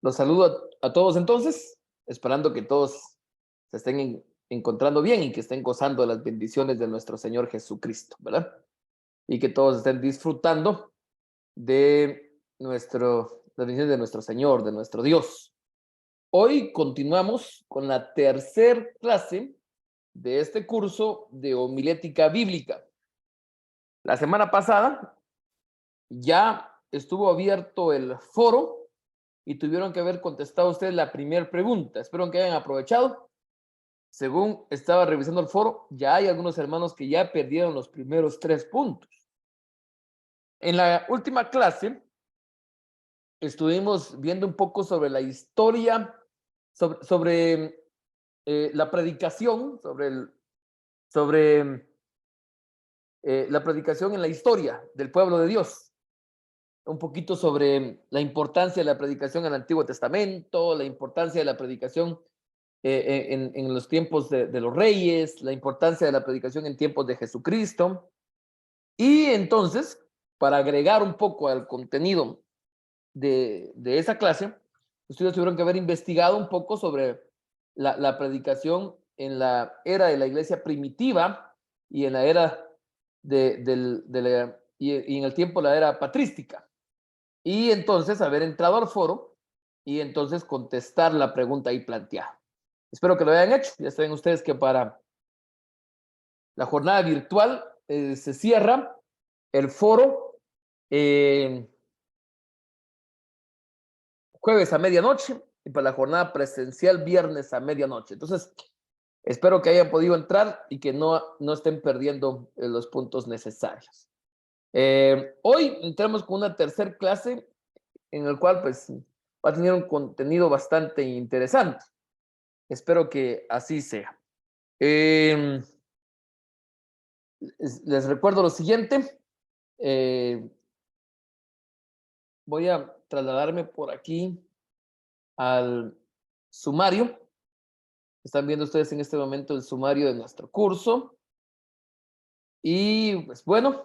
Los saludo a todos entonces, esperando que todos se estén encontrando bien y que estén gozando de las bendiciones de nuestro Señor Jesucristo, ¿verdad? Y que todos estén disfrutando de las bendiciones de nuestro Señor, de nuestro Dios. Hoy continuamos con la tercer clase de este curso de homilética bíblica. La semana pasada ya estuvo abierto el foro y tuvieron que haber contestado ustedes la primera pregunta. Espero que hayan aprovechado. Según estaba revisando el foro, ya hay algunos hermanos que ya perdieron los primeros 3 puntos. En la última clase estuvimos viendo un poco sobre la historia, sobre la predicación, sobre la predicación en la historia del pueblo de Dios. Un poquito sobre la importancia de la predicación en el Antiguo Testamento, la importancia de la predicación en los tiempos de los reyes, la importancia de la predicación en tiempos de Jesucristo. Y entonces, para agregar un poco al contenido de esa clase, ustedes tuvieron que haber investigado un poco sobre la predicación en la era de la iglesia primitiva y en la era y en el tiempo de la era patrística. Y entonces haber entrado al foro y entonces contestar la pregunta ahí planteada. Espero que lo hayan hecho. Ya saben ustedes que para la jornada virtual se cierra el foro jueves a medianoche y para la jornada presencial viernes a medianoche. Entonces, espero que hayan podido entrar y que no estén perdiendo los puntos necesarios. Hoy entramos con una tercera clase en el cual pues va a tener un contenido bastante interesante. Espero que así sea. Les recuerdo lo siguiente. Voy a trasladarme por aquí al sumario. Están viendo ustedes en este momento el sumario de nuestro curso. Y pues bueno,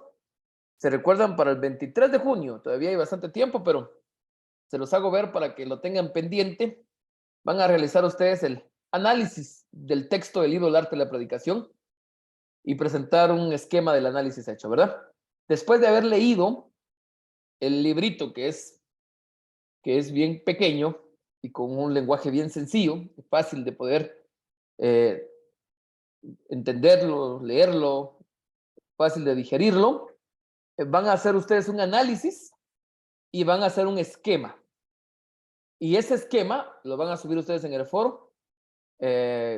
se recuerdan para el 23 de junio. Todavía hay bastante tiempo, pero se los hago ver para que lo tengan pendiente. Van a realizar ustedes el análisis del texto del libro del arte de la predicación y presentar un esquema del análisis hecho, ¿verdad? Después de haber leído el librito que es bien pequeño y con un lenguaje bien sencillo, fácil de poder eh, entenderlo, leerlo, fácil de digerirlo, van a hacer ustedes un análisis y van a hacer un esquema. Y ese esquema lo van a subir ustedes en el foro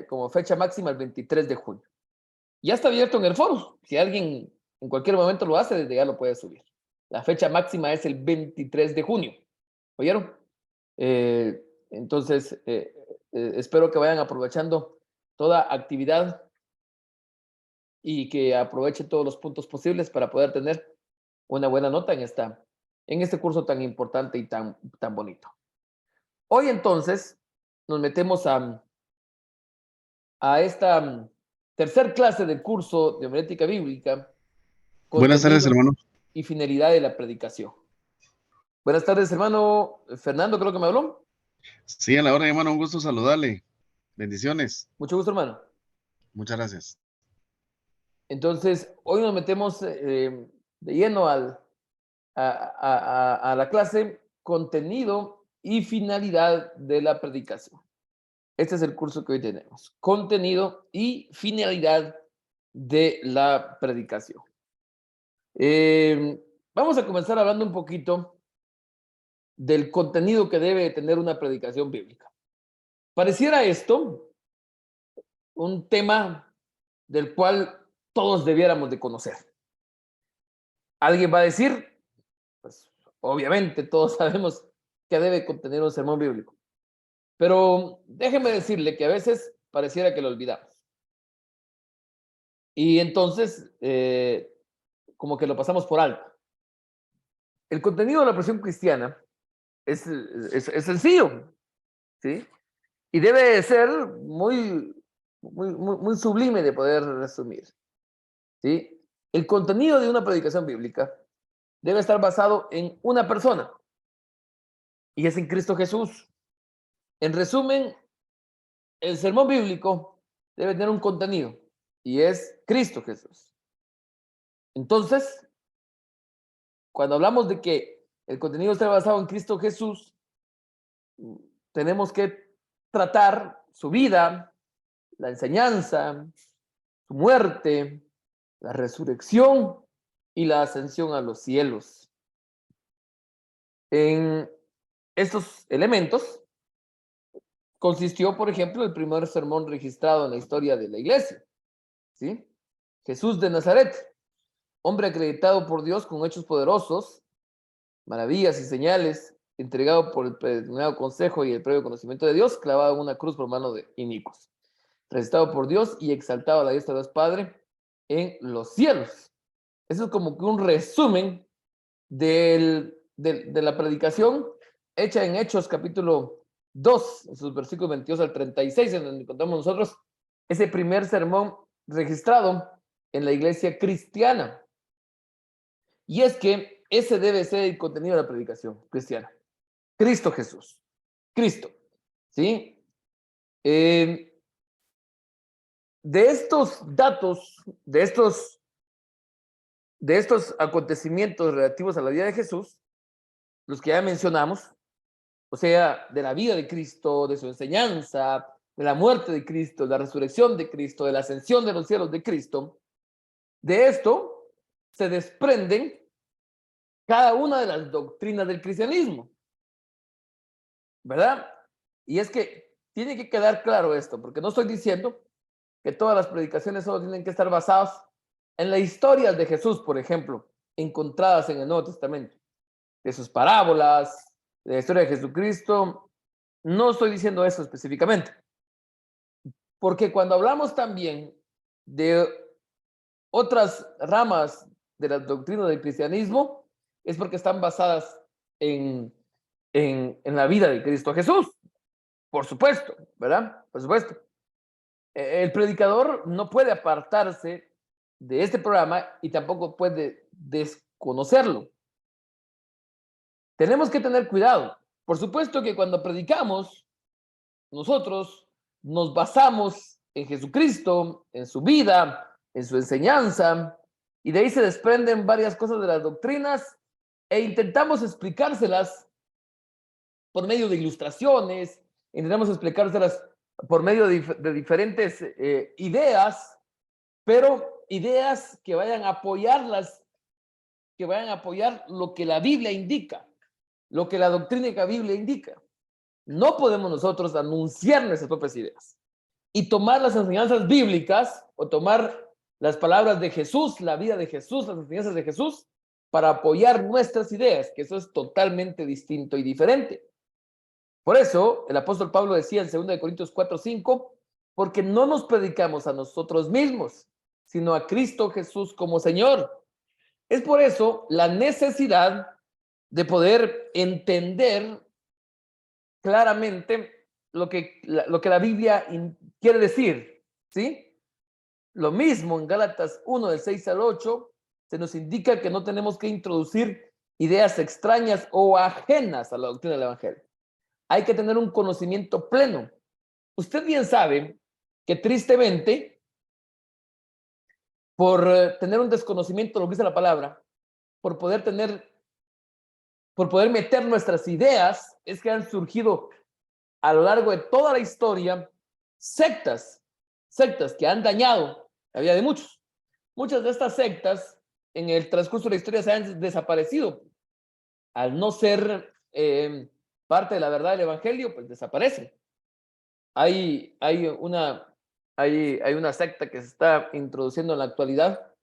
como fecha máxima el 23 de junio. Ya está abierto en el foro. Si alguien en cualquier momento lo hace, desde ya lo puede subir. La fecha máxima es el 23 de junio. ¿Oyeron? Entonces, espero que vayan aprovechando toda actividad y que aprovechen todos los puntos posibles para poder tener una buena nota en este curso tan importante y tan bonito. Hoy entonces nos metemos a esta tercer clase del curso de homilética bíblica, Buenas tardes, contenido hermano. y finalidad de la predicación. Buenas tardes, hermano Fernando, creo que me habló. Sí, a la hora, hermano, un gusto saludarle. Bendiciones. Mucho gusto, hermano. Muchas gracias. Entonces, hoy nos metemos de lleno a la clase contenido y finalidad de la predicación. Este es el curso que hoy tenemos. Contenido y finalidad de la predicación. Vamos a comenzar hablando un poquito del contenido que debe tener una predicación bíblica. Pareciera esto un tema del cual todos debiéramos de conocer. Alguien va a decir, pues obviamente todos sabemos que debe contener un sermón bíblico, pero déjeme decirle que a veces pareciera que lo olvidamos. Y entonces, como que lo pasamos por alto. El contenido de la presión cristiana es sencillo, ¿sí? Y debe ser muy sublime de poder resumir, ¿sí? El contenido de una predicación bíblica debe estar basado en una persona, y es en Cristo Jesús. En resumen, el sermón bíblico debe tener un contenido y es Cristo Jesús. Entonces, cuando hablamos de que el contenido está basado en Cristo Jesús, tenemos que tratar su vida, la enseñanza, su muerte, la resurrección y la ascensión a los cielos. En estos elementos consistió, por ejemplo, el primer sermón registrado en la historia de la iglesia, ¿sí? Jesús de Nazaret, hombre acreditado por Dios con hechos poderosos, maravillas y señales, entregado por el predeterminado consejo y el previo conocimiento de Dios, clavado en una cruz por mano de inicuos, registrado por Dios y exaltado a la diestra de Dios Padre en los cielos. Eso es como que un resumen de la predicación hecha en Hechos capítulo 2, en sus versículos 22 al 36, en donde encontramos nosotros ese primer sermón registrado en la iglesia cristiana. Y es que ese debe ser el contenido de la predicación cristiana. Cristo Jesús. Cristo. ¿Sí? De estos datos, de estos acontecimientos relativos a la vida de Jesús, los que ya mencionamos, o sea, de la vida de Cristo, de su enseñanza, de la muerte de Cristo, de la resurrección de Cristo, de la ascensión de los cielos de Cristo, de esto se desprenden cada una de las doctrinas del cristianismo, ¿verdad? Y es que tiene que quedar claro esto, porque no estoy diciendo que todas las predicaciones solo tienen que estar basadas en la historia de Jesús, por ejemplo, encontradas en el Nuevo Testamento, de sus parábolas, de la historia de Jesucristo. No estoy diciendo eso específicamente, porque cuando hablamos también de otras ramas de la doctrina del cristianismo, es porque están basadas en la vida de Cristo Jesús, por supuesto, ¿verdad? Por supuesto. El predicador no puede apartarse de este programa y tampoco puede desconocerlo. Tenemos que tener cuidado. Por supuesto que cuando predicamos, nosotros nos basamos en Jesucristo, en su vida, en su enseñanza, y de ahí se desprenden varias cosas de las doctrinas e intentamos explicárselas por medio de ilustraciones, intentamos explicárselas por medio de diferentes ideas, pero ideas que vayan a apoyarlas, que vayan a apoyar lo que la Biblia indica, lo que la doctrina de la Biblia indica. No podemos nosotros anunciar nuestras propias ideas y tomar las enseñanzas bíblicas o tomar las palabras de Jesús, la vida de Jesús, las enseñanzas de Jesús, para apoyar nuestras ideas, que eso es totalmente distinto y diferente. Por eso, el apóstol Pablo decía en 2 Corintios 4:5, porque no nos predicamos a nosotros mismos, sino a Cristo Jesús como Señor. Es por eso la necesidad de poder entender claramente lo que la Biblia quiere decir, ¿sí? Lo mismo en Gálatas 1, del 6 al 8, se nos indica que no tenemos que introducir ideas extrañas o ajenas a la doctrina del Evangelio. Hay que tener un conocimiento pleno. Usted bien sabe que tristemente, por tener un desconocimiento de lo que dice la palabra, por poder meter nuestras ideas, es que han surgido a lo largo de toda la historia sectas que han dañado la vida de muchos. Muchas de estas sectas en el transcurso de la historia se han desaparecido. Al no ser parte de la verdad del Evangelio, pues desaparecen. Hay una secta que se está introduciendo en la actualidad.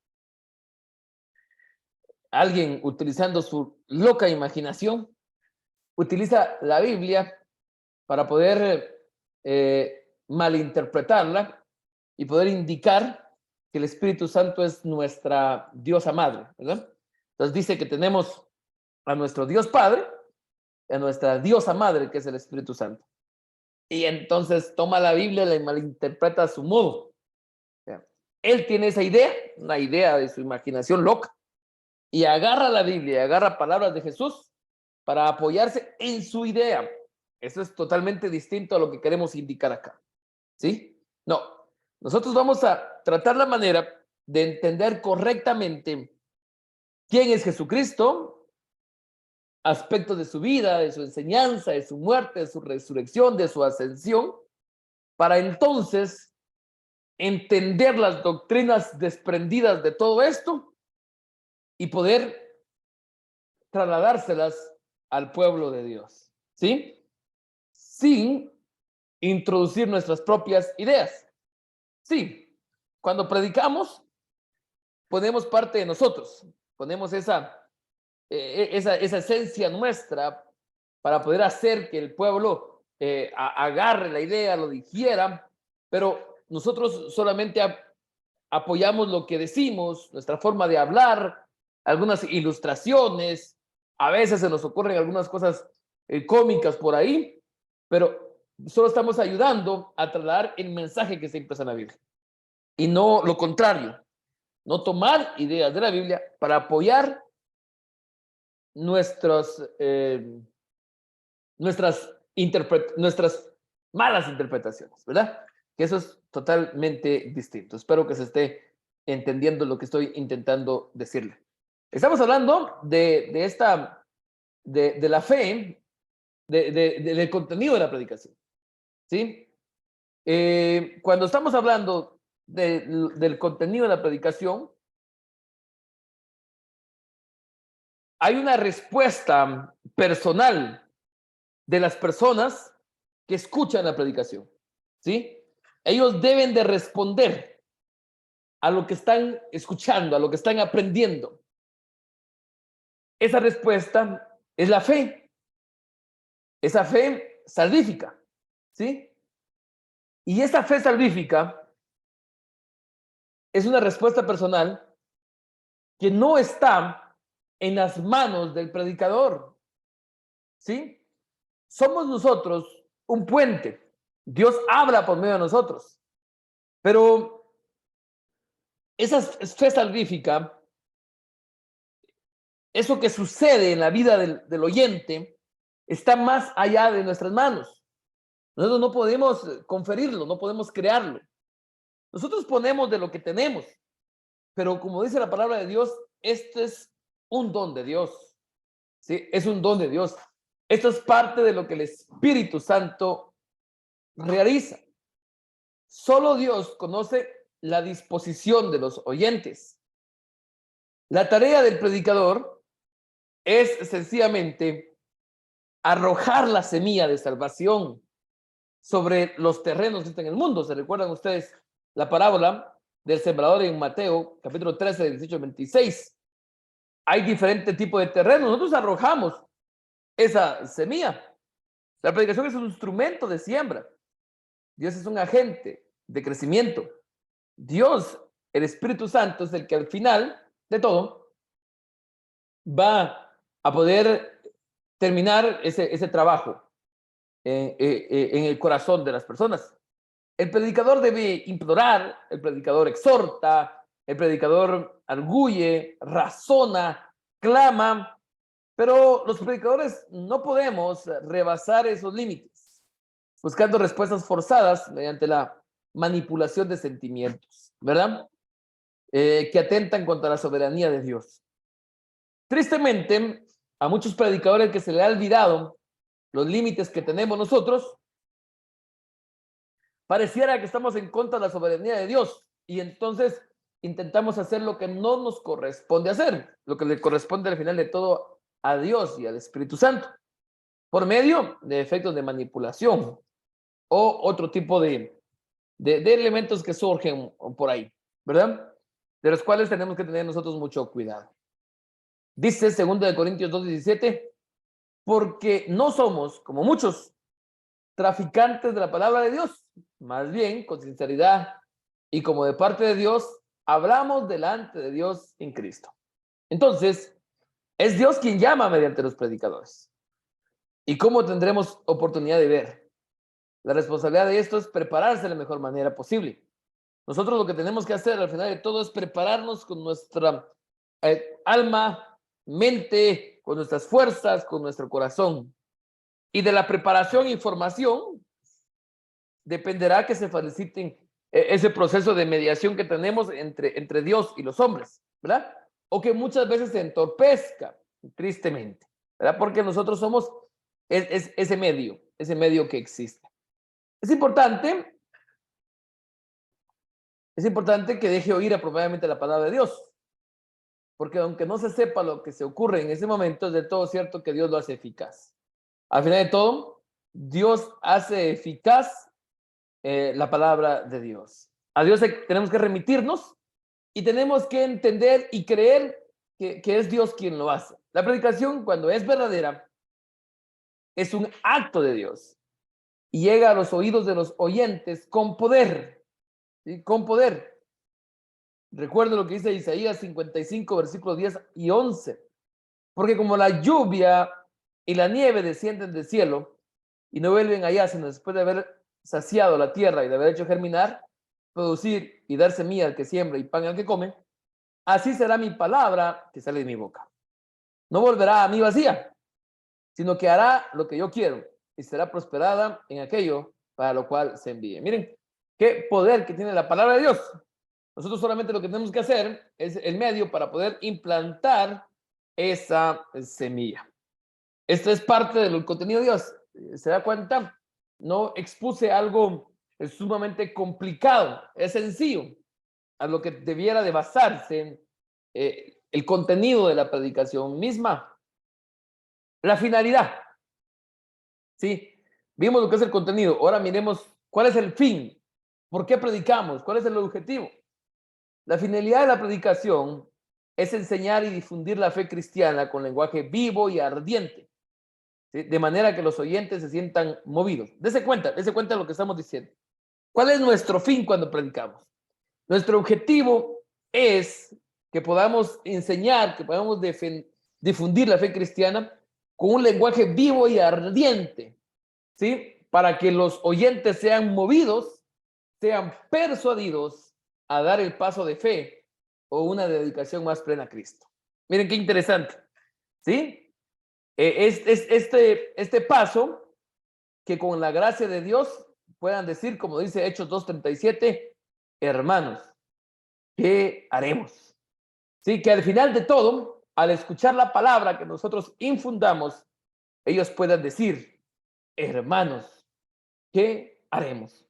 Alguien utilizando su loca imaginación utiliza la Biblia para poder malinterpretarla y poder indicar que el Espíritu Santo es nuestra diosa madre, ¿verdad? Entonces dice que tenemos a nuestro Dios Padre y a nuestra diosa madre, que es el Espíritu Santo. Y entonces toma la Biblia y la malinterpreta a su modo. Él tiene esa idea, una idea de su imaginación loca, y agarra la Biblia, agarra palabras de Jesús para apoyarse en su idea. Eso es totalmente distinto a lo que queremos indicar acá. ¿Sí? No. Nosotros vamos a tratar la manera de entender correctamente quién es Jesucristo, aspectos de su vida, de su enseñanza, de su muerte, de su resurrección, de su ascensión, para entonces entender las doctrinas desprendidas de todo esto y poder trasladárselas al pueblo de Dios, ¿sí? Sin introducir nuestras propias ideas. Sí, cuando predicamos, ponemos parte de nosotros, ponemos esa esencia nuestra para poder hacer que el pueblo agarre la idea, lo digiera, pero nosotros solamente apoyamos lo que decimos, nuestra forma de hablar, algunas ilustraciones, a veces se nos ocurren algunas cosas cómicas por ahí, pero solo estamos ayudando a trasladar el mensaje que se impresa en la Biblia y no lo contrario, no tomar ideas de la Biblia para apoyar nuestras, nuestras malas interpretaciones, ¿verdad? Que eso es totalmente distinto. Espero que se esté entendiendo lo que estoy intentando decirle. Estamos hablando de la fe, del contenido de la predicación, ¿sí? Cuando estamos hablando del contenido de la predicación, hay una respuesta personal de las personas que escuchan la predicación, ¿sí? Ellos deben de responder a lo que están escuchando, a lo que están aprendiendo. Esa respuesta es la fe, esa fe salvífica, ¿sí? Y esa fe salvífica es una respuesta personal que no está en las manos del predicador, ¿sí? Somos nosotros un puente. Dios habla por medio de nosotros, pero esa fe salvífica, eso que sucede en la vida del oyente, está más allá de nuestras manos. Nosotros no podemos conferirlo, no podemos crearlo. Nosotros ponemos de lo que tenemos, pero como dice la palabra de Dios, este es un don de Dios. ¿Sí? Es un don de Dios. Esto es parte de lo que el Espíritu Santo realiza. Solo Dios conoce la disposición de los oyentes. La tarea del predicador es sencillamente arrojar la semilla de salvación sobre los terrenos que están en el mundo. ¿Se recuerdan ustedes la parábola del sembrador en Mateo, capítulo 13, 18, 26? Hay diferentes tipos de terrenos. Nosotros arrojamos esa semilla. La predicación es un instrumento de siembra. Dios es un agente de crecimiento. Dios, el Espíritu Santo, es el que al final de todo va a poder terminar ese trabajo en el corazón de las personas. El predicador debe implorar, el predicador exhorta, el predicador arguye, razona, clama, pero los predicadores no podemos rebasar esos límites, buscando respuestas forzadas mediante la manipulación de sentimientos, ¿verdad? Que atentan contra la soberanía de Dios. Tristemente, a muchos predicadores que se les ha olvidado los límites que tenemos nosotros, pareciera que estamos en contra de la soberanía de Dios y entonces intentamos hacer lo que no nos corresponde hacer, lo que le corresponde al final de todo a Dios y al Espíritu Santo, por medio de efectos de manipulación o otro tipo de elementos que surgen por ahí, ¿verdad? De los cuales tenemos que tener nosotros mucho cuidado. Dice 2 Corintios 2:17, porque no somos, como muchos, traficantes de la palabra de Dios, más bien con sinceridad y como de parte de Dios, hablamos delante de Dios en Cristo. Entonces, es Dios quien llama mediante los predicadores. ¿Y cómo tendremos oportunidad de ver? La responsabilidad de esto es prepararse de la mejor manera posible. Nosotros lo que tenemos que hacer al final de todo es prepararnos con nuestra alma, mente, con nuestras fuerzas, con nuestro corazón. Y de la preparación y formación dependerá que se faciliten ese proceso de mediación que tenemos entre Dios y los hombres, ¿verdad? O que muchas veces se entorpezca, tristemente, ¿verdad? Porque nosotros somos ese medio que existe. Es importante que deje oír apropiadamente la palabra de Dios, porque aunque no se sepa lo que se ocurre en ese momento, es de todo cierto que Dios lo hace eficaz. Al final de todo, Dios hace eficaz la palabra de Dios. A Dios tenemos que remitirnos y tenemos que entender y creer que es Dios quien lo hace. La predicación, cuando es verdadera, es un acto de Dios y llega a los oídos de los oyentes con poder, ¿sí? Con poder. Recuerdo lo que dice Isaías 55, versículos 10 y 11. Porque como la lluvia y la nieve descienden del cielo y no vuelven allá, sino después de haber saciado la tierra y de haber hecho germinar, producir y dar semilla al que siembra y pan al que come, así será mi palabra que sale de mi boca. No volverá a mí vacía, sino que hará lo que yo quiero y será prosperada en aquello para lo cual se envíe. Miren, qué poder que tiene la palabra de Dios. Nosotros solamente lo que tenemos que hacer es el medio para poder implantar esa semilla. Esto es parte del contenido de Dios. ¿Se da cuenta? No expuse algo sumamente complicado, es sencillo, a lo que debiera de basarse el contenido de la predicación misma. La finalidad. Sí, vimos lo que es el contenido. Ahora miremos cuál es el fin. ¿Por qué predicamos? ¿Cuál es el objetivo? La finalidad de la predicación es enseñar y difundir la fe cristiana con lenguaje vivo y ardiente, ¿sí? De manera que los oyentes se sientan movidos. Dese cuenta de lo que estamos diciendo. ¿Cuál es nuestro fin cuando predicamos? Nuestro objetivo es que podamos enseñar, que podamos difundir la fe cristiana con un lenguaje vivo y ardiente, ¿sí? Para que los oyentes sean movidos, sean persuadidos a dar el paso de fe o una dedicación más plena a Cristo. Miren qué interesante, ¿sí? Este paso que con la gracia de Dios puedan decir, como dice Hechos 2:37, hermanos, ¿qué haremos? Sí, que al final de todo, al escuchar la palabra que nosotros infundamos, ellos puedan decir, hermanos, ¿qué haremos?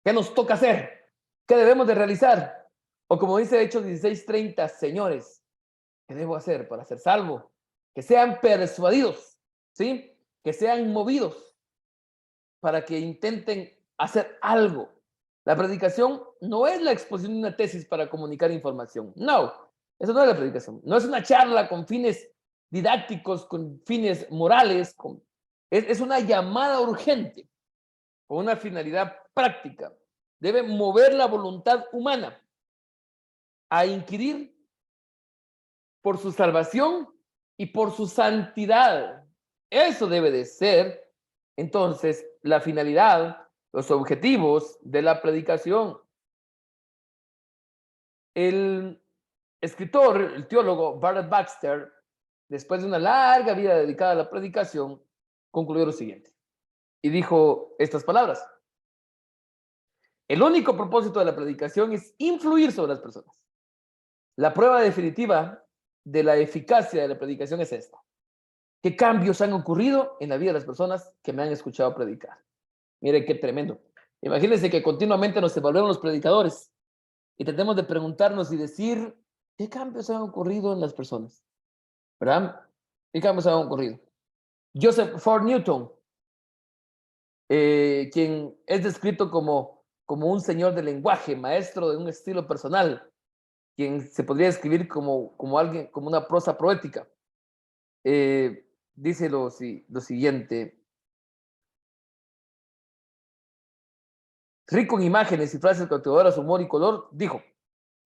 ¿Qué nos toca hacer? ¿Qué debemos de realizar? O como dice Hechos 16:30, señores, ¿qué debo hacer para ser salvo? Que sean persuadidos, ¿sí? Que sean movidos para que intenten hacer algo. La predicación no es la exposición de una tesis para comunicar información. No, eso no es la predicación. No es una charla con fines didácticos, con fines morales. Es una llamada urgente, con una finalidad práctica. Debe mover la voluntad humana a inquirir por su salvación y por su santidad. Eso debe de ser, entonces, la finalidad, los objetivos de la predicación. El escritor, el teólogo Barrett Baxter, después de una larga vida dedicada a la predicación, concluyó lo siguiente y dijo estas palabras: el único propósito de la predicación es influir sobre las personas. La prueba definitiva de la eficacia de la predicación es esta: ¿qué cambios han ocurrido en la vida de las personas que me han escuchado predicar? Mire qué tremendo. Imagínense que continuamente nos evaluemos los predicadores y tratemos de preguntarnos y decir, ¿qué cambios han ocurrido en las personas? ¿Verdad? ¿Qué cambios han ocurrido? Joseph Ford Newton, quien es descrito como un señor del lenguaje, maestro de un estilo personal, quien se podría describir como alguien, como una prosa poética, dice lo siguiente: rico en imágenes y frases cautivadoras, humor y color, dijo,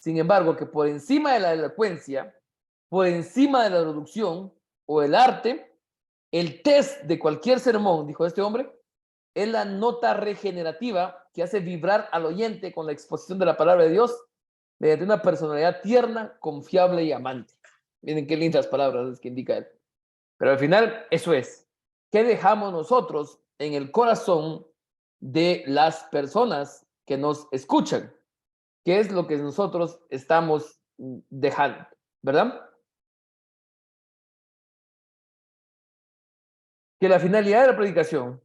sin embargo, que por encima de la elocuencia, por encima de la traducción o el arte, el test de cualquier sermón, dijo este hombre, es la nota regenerativa que hace vibrar al oyente con la exposición de la palabra de Dios mediante una personalidad tierna, confiable y amante. Miren qué lindas palabras es que indica él. Pero al final, eso es. ¿qué dejamos nosotros en el corazón de las personas que nos escuchan? ¿Qué es lo que nosotros estamos dejando? ¿Verdad? Que la finalidad de la predicación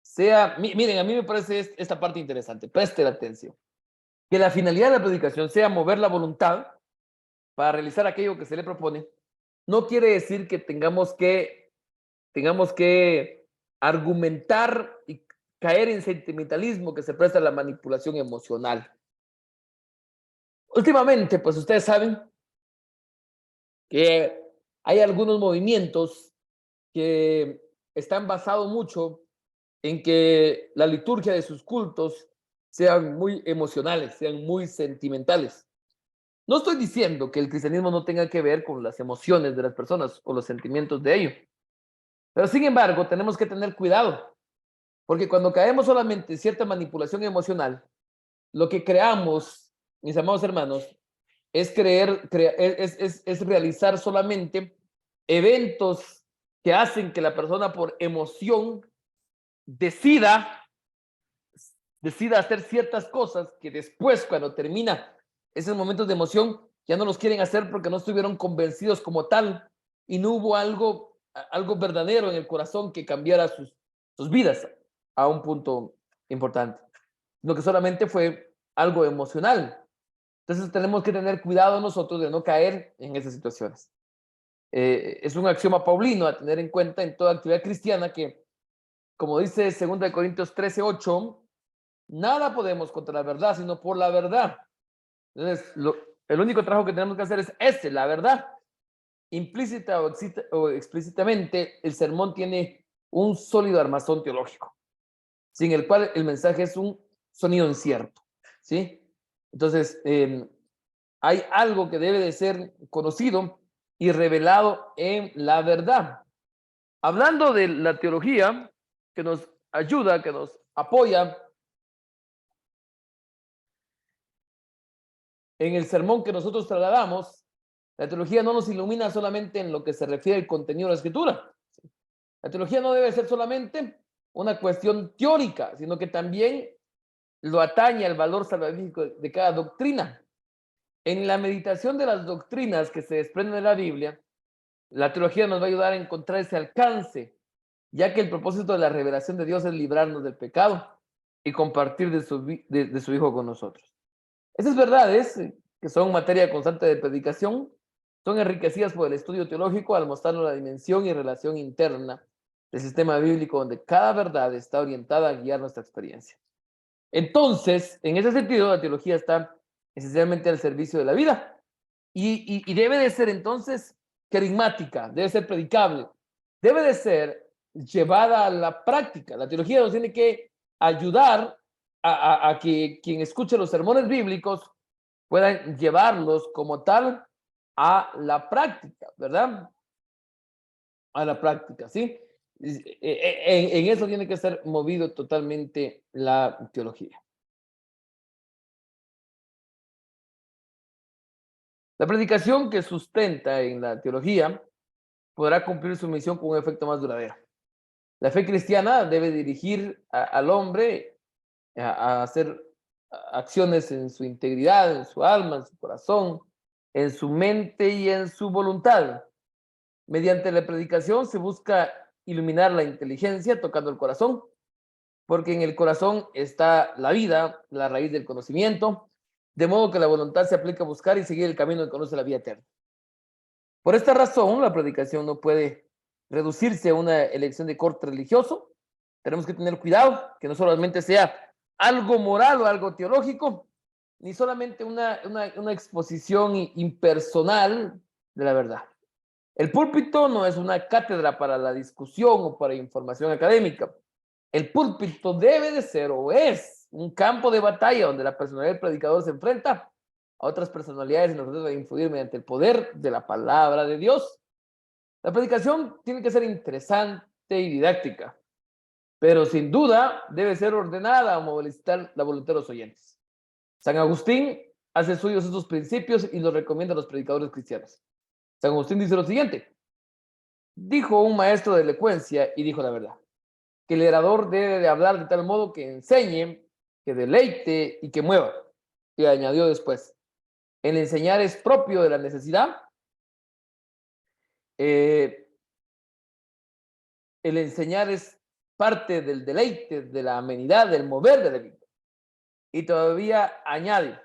sea, miren, a mí me parece esta parte interesante, presten atención. Que la finalidad de la predicación sea mover la voluntad para realizar aquello que se le propone, no quiere decir que tengamos que argumentar y caer en sentimentalismo que se presta a la manipulación emocional. Últimamente, pues ustedes saben que hay algunos movimientos que están basados mucho en que la liturgia de sus cultos sean muy emocionales, sean muy sentimentales. No estoy diciendo que el cristianismo no tenga que ver con las emociones de las personas o los sentimientos de ellos, pero sin embargo tenemos que tener cuidado, porque cuando caemos solamente en cierta manipulación emocional, lo que creamos, mis amados hermanos, es es realizar solamente eventos que hacen que la persona por emoción decida, decida hacer ciertas cosas que después, cuando termina esos momentos de emoción, ya no los quieren hacer porque no estuvieron convencidos como tal y no hubo algo verdadero en el corazón que cambiara sus vidas a un punto importante, sino que solamente fue algo emocional. Entonces tenemos que tener cuidado nosotros de no caer en esas situaciones. Es un axioma paulino a tener en cuenta en toda actividad cristiana que, como dice 2 Corintios 13:8, nada podemos contra la verdad, sino por la verdad. Entonces, el único trabajo que tenemos que hacer es la verdad. Implícita o explícitamente, el sermón tiene un sólido armazón teológico, sin el cual el mensaje es un sonido incierto, ¿sí? Entonces, hay algo que debe de ser conocido y revelado en la verdad. Hablando de la teología, que nos ayuda, que nos apoya en el sermón que nosotros trasladamos, la teología no nos ilumina solamente en lo que se refiere al contenido de la escritura. La teología no debe ser solamente una cuestión teórica, sino que también lo atañe al valor salvífico de cada doctrina. En la meditación de las doctrinas que se desprenden de la Biblia, la teología nos va a ayudar a encontrar ese alcance, ya que el propósito de la revelación de Dios es librarnos del pecado y compartir de su Hijo con nosotros. Esas verdades, que son materia constante de predicación, son enriquecidas por el estudio teológico al mostrarnos la dimensión y relación interna del sistema bíblico donde cada verdad está orientada a guiar nuestra experiencia. Entonces, en ese sentido, la teología está esencialmente al servicio de la vida y debe de ser entonces carismática, debe ser predicable, debe de ser llevada a la práctica. La teología nos tiene que ayudar a que quien escuche los sermones bíblicos puedan llevarlos como tal a la práctica, ¿verdad? A la práctica, ¿sí? En eso tiene que ser movido totalmente la teología. La predicación que sustenta en la teología podrá cumplir su misión con un efecto más duradero. La fe cristiana debe dirigir al hombre a hacer acciones en su integridad, en su alma, en su corazón, en su mente y en su voluntad. Mediante la predicación se busca iluminar la inteligencia tocando el corazón, porque en el corazón está la vida, la raíz del conocimiento, de modo que la voluntad se aplica a buscar y seguir el camino que conoce la vida eterna. Por esta razón, la predicación no puede reducirse a una elección de corte religioso. Tenemos que tener cuidado que no solamente sea algo moral o algo teológico, ni solamente una exposición impersonal de la verdad. El púlpito no es una cátedra para la discusión o para información académica. El púlpito debe de ser o es un campo de batalla donde la personalidad del predicador se enfrenta a otras personalidades y nos debe influir mediante el poder de la palabra de Dios. La predicación tiene que ser interesante y didáctica, pero sin duda debe ser ordenada a movilizar la voluntad de los oyentes. San Agustín hace suyos estos principios y los recomienda a los predicadores cristianos. San Agustín dice lo siguiente: Dijo un maestro de elocuencia y dijo la verdad, que el orador debe de hablar de tal modo que enseñe, que deleite y que mueva. Y añadió después, el enseñar es propio de la necesidad, eh, el enseñar es parte del deleite, de la amenidad, del mover de la vida. Y todavía añade,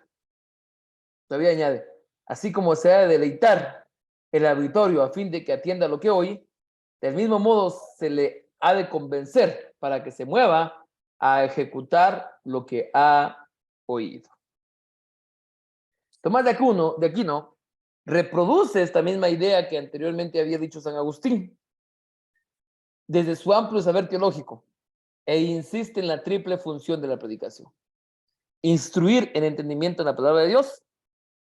así como se ha de deleitar el auditorio a fin de que atienda lo que oye, del mismo modo se le ha de convencer para que se mueva a ejecutar lo que ha oído. Tomás de Aquino reproduce esta misma idea que anteriormente había dicho San Agustín, desde su amplio saber teológico, e insiste en la triple función de la predicación. Instruir en entendimiento en la palabra de Dios,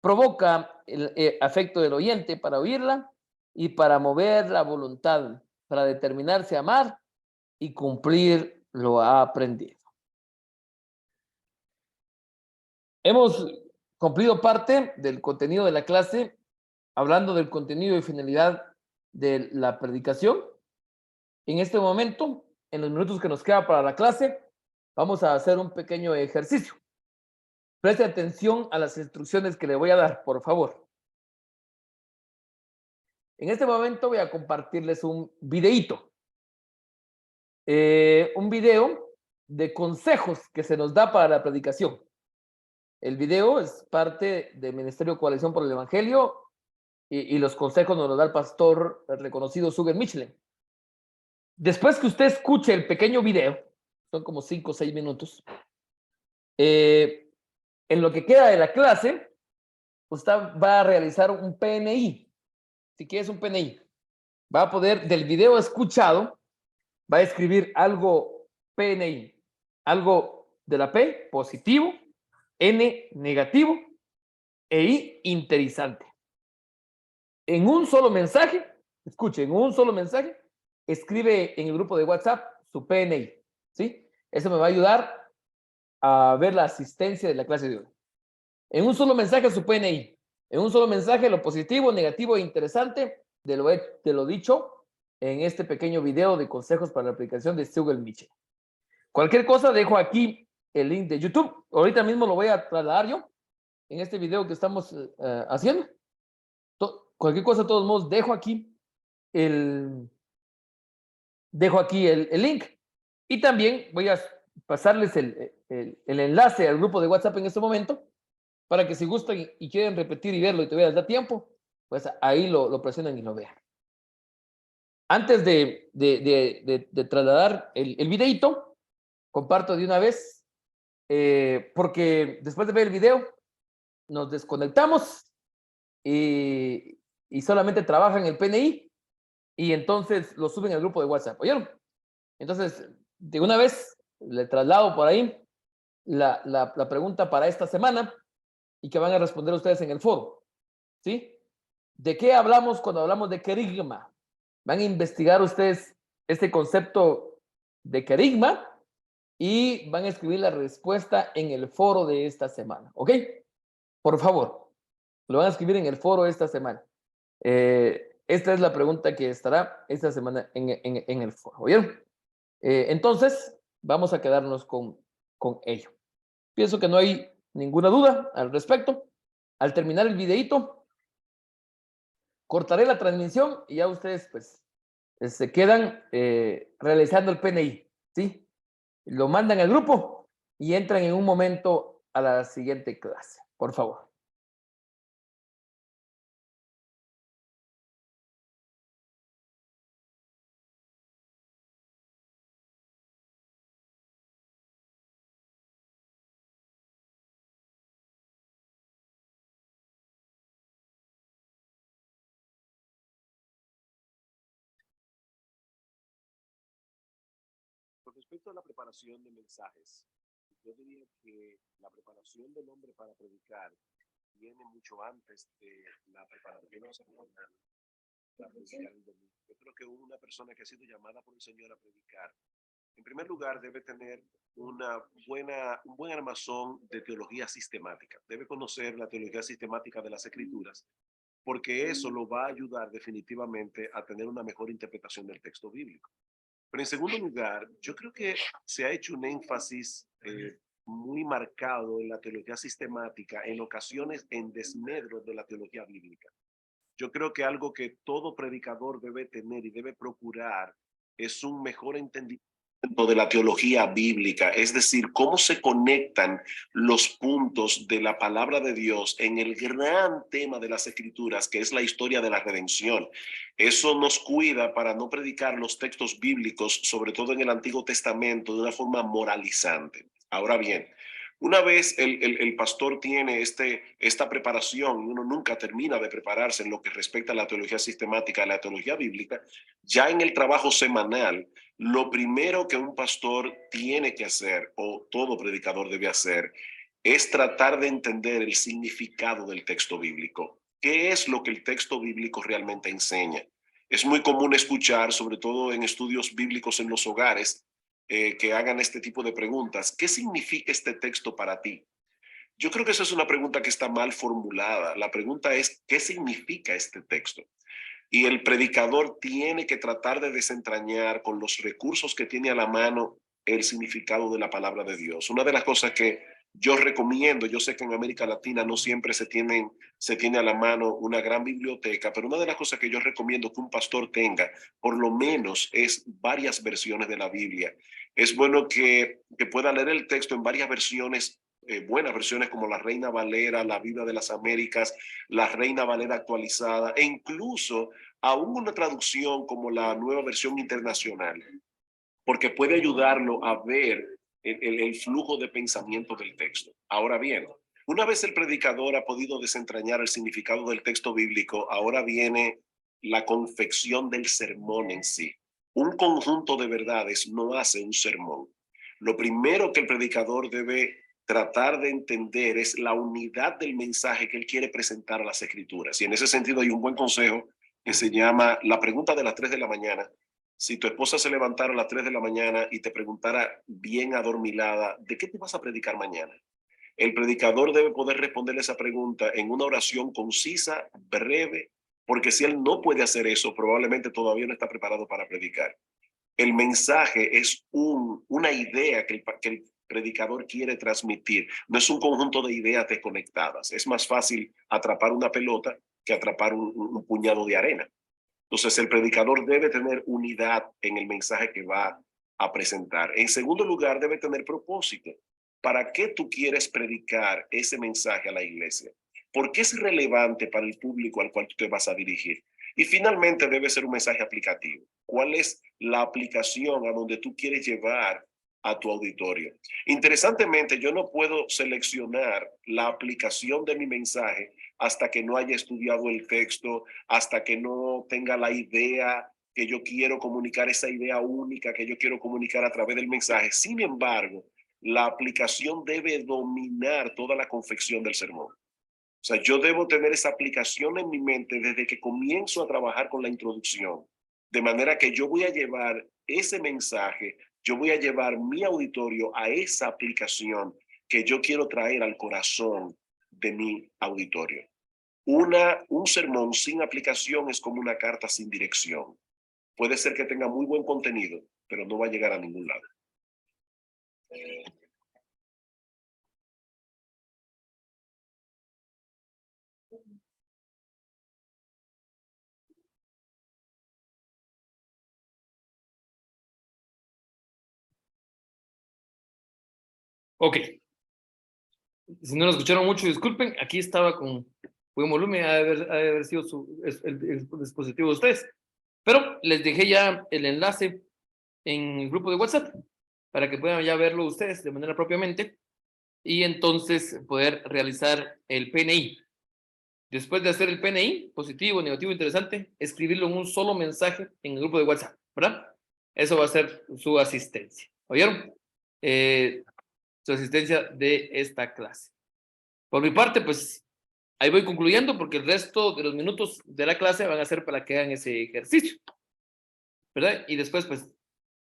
provoca el afecto del oyente para oírla y para mover la voluntad, para determinarse a amar y cumplir lo aprendido. Hemos cumplido parte del contenido de la clase, hablando del contenido y finalidad de la predicación. En este momento, en los minutos que nos queda para la clase, vamos a hacer un pequeño ejercicio. Preste atención a las instrucciones que le voy a dar, por favor. En este momento voy a compartirles un videíto. Un video de consejos que se nos da para la predicación. El video es parte del Ministerio Coalición por el Evangelio y los consejos nos los da el pastor el reconocido Sugar Michelin. Después que usted escuche el pequeño video, son como 5 o 6 minutos, en lo que queda de la clase, usted va a realizar un PNI. Si quieres un PNI, va a poder, del video escuchado, va a escribir algo PNI, algo de la P, positivo, N, negativo, e I, interesante. En un solo mensaje, escuche, en un solo mensaje, escribe en el grupo de WhatsApp su PNI, ¿sí? Eso me va a ayudar a ver la asistencia de la clase de hoy. En un solo mensaje su PNI, en un solo mensaje lo positivo, negativo e interesante de lo dicho en este pequeño video de consejos para la aplicación de Google Mitchell. Cualquier cosa, dejo aquí el link de YouTube. Ahorita mismo lo voy a trasladar yo en este video que estamos haciendo. Cualquier cosa, de todos modos, dejo aquí el link. Y también voy a pasarles el enlace al grupo de WhatsApp en este momento para que si gustan y quieren repetir y verlo y todavía les da tiempo, pues ahí lo presionan y lo vean. Antes de trasladar el videito, comparto de una vez, porque después de ver el video, nos desconectamos y solamente trabajan el PNI y entonces lo suben al grupo de WhatsApp. ¿Oyeron? Entonces, de una vez le traslado por ahí la pregunta para esta semana y que van a responder ustedes en el foro. ¿Sí? ¿De qué hablamos cuando hablamos de querigma? Van a investigar ustedes este concepto de querigma y van a escribir la respuesta en el foro de esta semana. ¿Ok? Por favor, lo van a escribir en el foro esta semana. Esta es la pregunta que estará esta semana en el foro. ¿Oyeron? Entonces, vamos a quedarnos con ello. Pienso que no hay ninguna duda al respecto. Al terminar el videito, cortaré la transmisión y ya ustedes pues se quedan realizando el PNI, ¿sí? Lo mandan al grupo y entran en un momento a la siguiente clase, por favor. Con respecto a la preparación de mensajes, yo diría que la preparación del hombre para predicar viene mucho antes de la preparación semanal para predicar el domingo. Yo creo que una persona que ha sido llamada por el Señor a predicar, en primer lugar debe tener un buen armazón de teología sistemática. Debe conocer la teología sistemática de las Escrituras porque eso lo va a ayudar definitivamente a tener una mejor interpretación del texto bíblico. Pero en segundo lugar, yo creo que se ha hecho un énfasis muy marcado en la teología sistemática, en ocasiones en desmedro de la teología bíblica. Yo creo que algo que todo predicador debe tener y debe procurar es un mejor entendimiento de la teología bíblica, es decir, cómo se conectan los puntos de la palabra de Dios en el gran tema de las escrituras, que es la historia de la redención. Eso nos cuida para no predicar los textos bíblicos, sobre todo en el Antiguo Testamento, de una forma moralizante. Ahora bien, una vez el pastor tiene esta preparación, uno nunca termina de prepararse en lo que respecta a la teología sistemática, a la teología bíblica, ya en el trabajo semanal, lo primero que un pastor tiene que hacer, o todo predicador debe hacer, es tratar de entender el significado del texto bíblico. ¿Qué es lo que el texto bíblico realmente enseña? Es muy común escuchar, sobre todo en estudios bíblicos en los hogares, que hagan este tipo de preguntas. ¿Qué significa este texto para ti? Yo creo que esa es una pregunta que está mal formulada. La pregunta es, ¿qué significa este texto? Y el predicador tiene que tratar de desentrañar con los recursos que tiene a la mano el significado de la palabra de Dios. Una de las cosas que yo recomiendo, yo sé que en América Latina no siempre se tiene a la mano una gran biblioteca, pero una de las cosas que yo recomiendo que un pastor tenga, por lo menos, es varias versiones de la Biblia. Es bueno que pueda leer el texto en varias versiones, buenas versiones como la Reina Valera, la Biblia de las Américas, la Reina Valera actualizada, e incluso aún una traducción como la Nueva Versión Internacional, porque puede ayudarlo a ver el flujo de pensamiento del texto. Ahora bien, una vez el predicador ha podido desentrañar el significado del texto bíblico, ahora viene la confección del sermón en sí. Un conjunto de verdades no hace un sermón. Lo primero que el predicador debe tratar de entender es la unidad del mensaje que él quiere presentar a las escrituras. Y en ese sentido hay un buen consejo que se llama la pregunta de las 3 de la mañana. Si tu esposa se levantara a las 3 de la mañana y te preguntara bien adormilada, ¿de qué te vas a predicar mañana? El predicador debe poder responderle esa pregunta en una oración concisa, breve, porque si él no puede hacer eso, probablemente todavía no está preparado para predicar. El mensaje es una idea que el predicador quiere transmitir. No es un conjunto de ideas desconectadas. Es más fácil atrapar una pelota que atrapar un puñado de arena. Entonces, el predicador debe tener unidad en el mensaje que va a presentar. En segundo lugar, debe tener propósito. ¿Para qué tú quieres predicar ese mensaje a la iglesia? ¿Por qué es relevante para el público al cual tú te vas a dirigir? Y finalmente debe ser un mensaje aplicativo. ¿Cuál es la aplicación a donde tú quieres llevar a tu auditorio? Interesantemente, yo no puedo seleccionar la aplicación de mi mensaje hasta que no haya estudiado el texto, hasta que no tenga la idea que yo quiero comunicar, esa idea única que yo quiero comunicar a través del mensaje. Sin embargo, la aplicación debe dominar toda la confección del sermón. O sea, yo debo tener esa aplicación en mi mente desde que comienzo a trabajar con la introducción, de manera que yo voy a llevar ese mensaje, yo voy a llevar mi auditorio a esa aplicación que yo quiero traer al corazón de mi auditorio. Un sermón sin aplicación es como una carta sin dirección. Puede ser que tenga muy buen contenido, pero no va a llegar a ningún lado. Ok. Si no lo escucharon mucho, disculpen. Aquí estaba con buen volumen, ha de haber sido el dispositivo de ustedes. Pero les dejé ya el enlace en el grupo de WhatsApp para que puedan ya verlo ustedes de manera propiamente y entonces poder realizar el PNI. Después de hacer el PNI, positivo, negativo, interesante, escribirlo en un solo mensaje en el grupo de WhatsApp, ¿verdad? Eso va a ser su asistencia. ¿Oyeron? Su asistencia de esta clase. Por mi parte, pues ahí voy concluyendo porque el resto de los minutos de la clase van a ser para que hagan ese ejercicio, ¿verdad? Y después, pues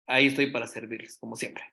ahí estoy para servirles, como siempre.